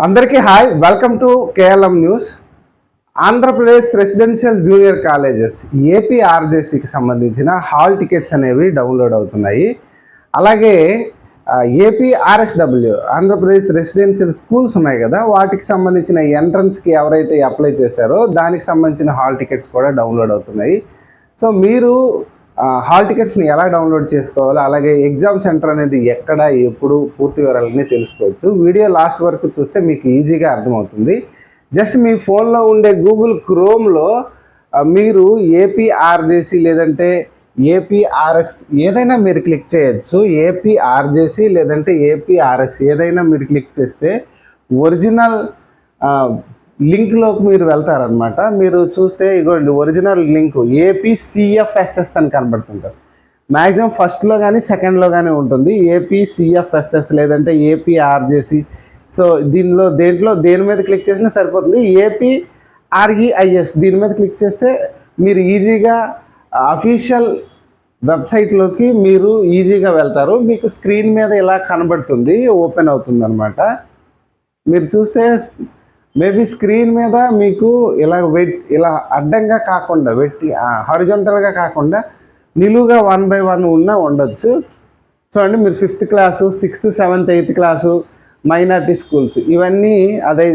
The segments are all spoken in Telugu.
అందరికీ hi, welcome to KLM news. Andhra Pradesh residential junior colleges ఏపీఆర్జేసీకి సంబంధించిన హాల్ టికెట్స్ అనేవి డౌన్లోడ్ అవుతున్నాయి. అలాగే ఏపీఆర్ఎస్డబ్ల్యూ ఆంధ్రప్రదేశ్ రెసిడెన్షియల్ స్కూల్స్ ఉన్నాయి కదా, వాటికి సంబంధించిన ఎంట్రన్స్కి ఎవరైతే అప్లై చేశారో దానికి సంబంధించిన హాల్ టికెట్స్ కూడా డౌన్లోడ్ అవుతున్నాయి. సో మీరు హాల్ టికెట్స్ని ఎలా డౌన్లోడ్ చేసుకోవాలో, అలాగే ఎగ్జామ్ సెంటర్ అనేది ఎక్కడ, ఎప్పుడు, పూర్తి వివరాలన్నీ తెలుసుకోవచ్చు. వీడియో లాస్ట్ వరకు చూస్తే మీకు ఈజీగా అర్థమవుతుంది. జస్ట్ మీ ఫోన్లో ఉండే గూగుల్ క్రోమ్లో మీరు ఏపీఆర్జేసీ లేదంటే ఏపీఆర్ఎస్ ఏదైనా మీరు క్లిక్ చేయొచ్చు. ఏపీఆర్జేసీ లేదంటే ఏపీఆర్ఎస్ ఏదైనా మీరు క్లిక్ చేస్తే ఒరిజినల్ లింక్లోకి మీరు వెళ్తారనమాట. మీరు చూస్తే ఇగోండి ఒరిజినల్ లింక్ ఏపీసీఎఫ్ఎస్ఎస్ అని కనబడుతుంటారు. మ్యాక్సిమం ఫస్ట్లో కానీ సెకండ్లో కానీ ఉంటుంది ఏపీసీఎఫ్ఎస్ఎస్ లేదంటే ఏపీఆర్జేసీ. సో దేని మీద క్లిక్ చేసినా సరిపోతుంది. ఏపీఆర్ఈఐఎస్ దీని మీద క్లిక్ చేస్తే మీరు ఈజీగా అఫీషియల్ వెబ్సైట్లోకి మీరు ఈజీగా వెళ్తారు. మీకు స్క్రీన్ మీద ఇలా కనబడుతుంది, ఓపెన్ అవుతుంది అనమాట. మీరు చూస్తే మేబీ స్క్రీన్ మీద మీకు ఇలా అడ్డంగా కాకుండా హారిజాంటల్గా కాకుండా నిలువుగా 1 by 1 ఉండొచ్చు. చూడండి, మీరు 5th class, 6th, 7th, 8th class, minority schools ఇవన్నీ అదే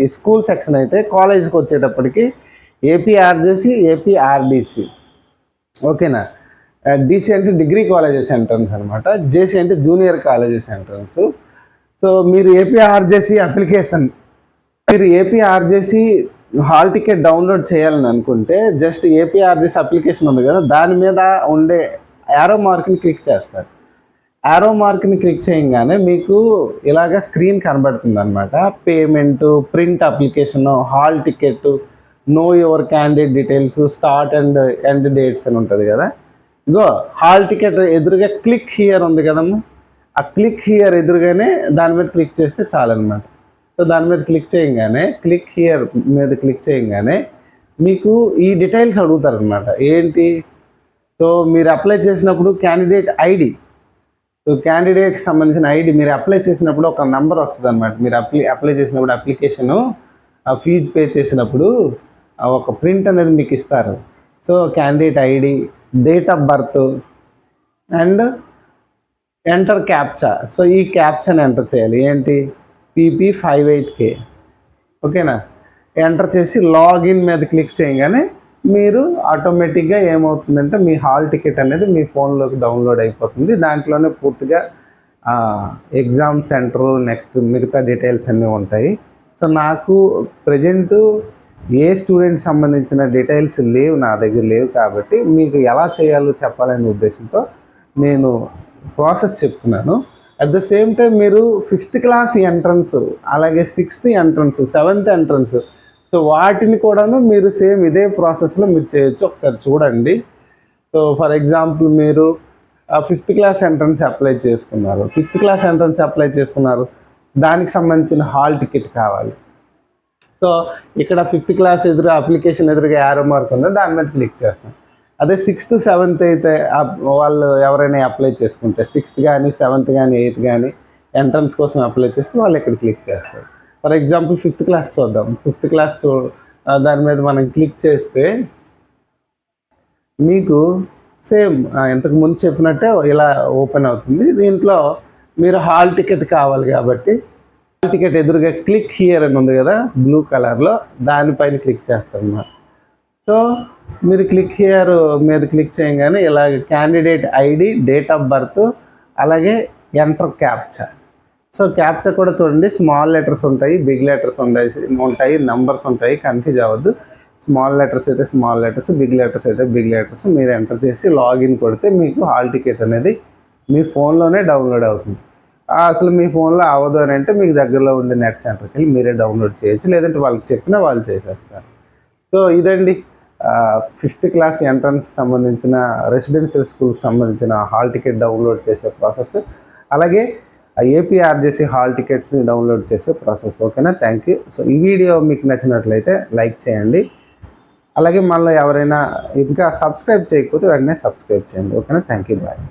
ఈ స్కూల్ సెక్షన్ అయితే, కాలేజ్కి వచ్చేటప్పటికి ఏపీఆర్జేసీ, ఏపీఆర్డీసీ. ఓకేనా. డీసీ అంటే డిగ్రీ కాలేజెస్ ఎంట్రన్స్ అనమాట, జేసీ అంటే జూనియర్ కాలేజెస్ ఎంట్రన్స్. సో మీరు ఏపీఆర్జేసీ హాల్ టికెట్ డౌన్లోడ్ చేయాలని అనుకుంటే జస్ట్ ఏపీఆర్జేసీ అప్లికేషన్ ఉంది కదా, దాని మీద ఉండే యారో మార్క్ని క్లిక్ చేస్తారు. యారో మార్క్ని క్లిక్ చేయగానే మీకు ఇలాగ స్క్రీన్ కనబడుతుంది అనమాట. Payment, print application, hall ticket, know your candidate details, start and end dates అని ఉంటుంది కదా. ఇగో హాల్ టికెట్ ఎదురుగా క్లిక్ హియర్ ఉంది కదమ్మా, ఆ క్లిక్ హియర్ ఎదురుగానే దాని మీద క్లిక్ చేస్తే చాలన్నమాట. సో దాని మీద క్లిక్ చేయగానే మీకు ఈ డీటెయిల్స్ అడుగుతారనమాట. ఏంటి? సో మీరు అప్లై చేసినప్పుడు క్యాండిడేట్ ఐడి, సో క్యాండిడేట్కి సంబంధించిన ఐడి మీరు అప్లై చేసినప్పుడు ఒక నెంబర్ వస్తుంది అనమాట. మీరు అప్లై చేసినప్పుడు అప్లికేషను ఫీజు పే చేసినప్పుడు ఒక ప్రింట్ అనేది మీకు ఇస్తారు. So candidate ID, date of birth and enter captcha. So ఈ క్యాప్చాని ఎంటర్ చేయాలి. ఏంటి? PP58K. ఓకేనా. ఎంటర్ చేసి లాగిన్ మీద క్లిక్ చేయగానే మీరు ఆటోమేటిక్గా ఏమవుతుందంటే మీ హాల్ టికెట్ అనేది మీ ఫోన్లోకి డౌన్లోడ్ అయిపోతుంది. దాంట్లోనే పూర్తిగా ఎగ్జామ్ సెంటరు, నెక్స్ట్ మిగతా డీటెయిల్స్ అన్నీ ఉంటాయి. సో నాకు ప్రజెంటు ఏ స్టూడెంట్ సంబంధించిన డీటెయిల్స్ నా దగ్గర లేవు కాబట్టి మీకు ఎలా చేయాలో చెప్పాలనే ఉద్దేశంతో నేను ప్రాసెస్ చెప్తున్నాను. అట్ ద సేమ్ టైం మీరు 5th క్లాస్ ఎంట్రన్స్, అలాగే 6th entrance, 7th entrance, so వాటిని కూడాను మీరు సేమ్ ఇదే ప్రాసెస్లో మీరు చేయొచ్చు. ఒకసారి చూడండి. సో ఫర్ ఎగ్జాంపుల్ మీరు 5th క్లాస్ ఎంట్రన్స్ అప్లై చేసుకున్నారు, దానికి సంబంధించిన హాల్ టికెట్ కావాలి. సో ఇక్కడ 5th క్లాస్ అప్లికేషన్ ఎదురుగా యారో మార్క్ ఉందో దాని మీద క్లిక్ చేస్తాం. అదే 6th, 7th అయితే వాళ్ళు ఎవరైనా అప్లై చేసుకుంటే 6th కానీ 7th కానీ 8th కానీ ఎంట్రన్స్ కోసం అప్లై చేస్తే వాళ్ళు ఇక్కడ క్లిక్ చేస్తారు. ఫర్ ఎగ్జాంపుల్ 5th క్లాస్ చూద్దాం. 5th క్లాస్ దాని మీద మనం క్లిక్ చేస్తే మీకు సేమ్ ఇంతకు ముందు చెప్పినట్టే ఇలా ఓపెన్ అవుతుంది. దీంట్లో మీరు హాల్ టికెట్ కావాలి కాబట్టి హాల్ టికెట్ ఎదురుగా క్లిక్ హియర్ అని ఉంది కదా బ్లూ కలర్లో, దానిపైన క్లిక్ చేస్తాం అన్నమాట. సో మీరు క్లిక్ హియర్ మీద క్లిక్ చేయగానే ఇలాగ candidate ID, date of birth, అలాగే ఎంటర్ క్యాప్చా. సో క్యాప్చా కూడా చూడండి, స్మాల్ లెటర్స్ ఉంటాయి, బిగ్ లెటర్స్ ఉంటాయి, నంబర్స్ ఉంటాయి, కన్ఫ్యూజ్ అవ్వద్దు. స్మాల్ లెటర్స్ అయితే స్మాల్ లెటర్స్, బిగ్ లెటర్స్ అయితే బిగ్ లెటర్స్. మీరు ఎంటర్ చేసి లాగిన్ కొడితే మీకు హాల్ టికెట్ అనేది మీ ఫోన్లోనే డౌన్లోడ్ అవుతుంది. అసలు మీ ఫోన్లో అవ్వదు అని అంటే మీకు దగ్గరలో ఉండే నెట్ సెంటర్కి వెళ్ళి మీరే డౌన్లోడ్ చేయొచ్చు, లేదంటే వాళ్ళకి చెప్పినా వాళ్ళు చేసేస్తారు. సో ఇదండి 5th క్లాస్ ఎంట్రన్స్ సంబంధించిన రెసిడెన్షియల్ స్కూల్కి సంబంధించిన హాల్ టికెట్ డౌన్లోడ్ చేసే ప్రాసెస్, అలాగే ఏపీఆర్జేసీ హాల్ టికెట్స్ని డౌన్లోడ్ చేసే ప్రాసెస్. ఓకేనా. Thank you. సో ఈ వీడియో మీకు నచ్చినట్లయితే లైక్ చేయండి, అలాగే మళ్ళీ ఎవరైనా ఇంకా సబ్స్క్రైబ్ చేయకపోతే వెంటనే సబ్స్క్రైబ్ చేయండి. ఓకేనా. Thank you. బాయ్.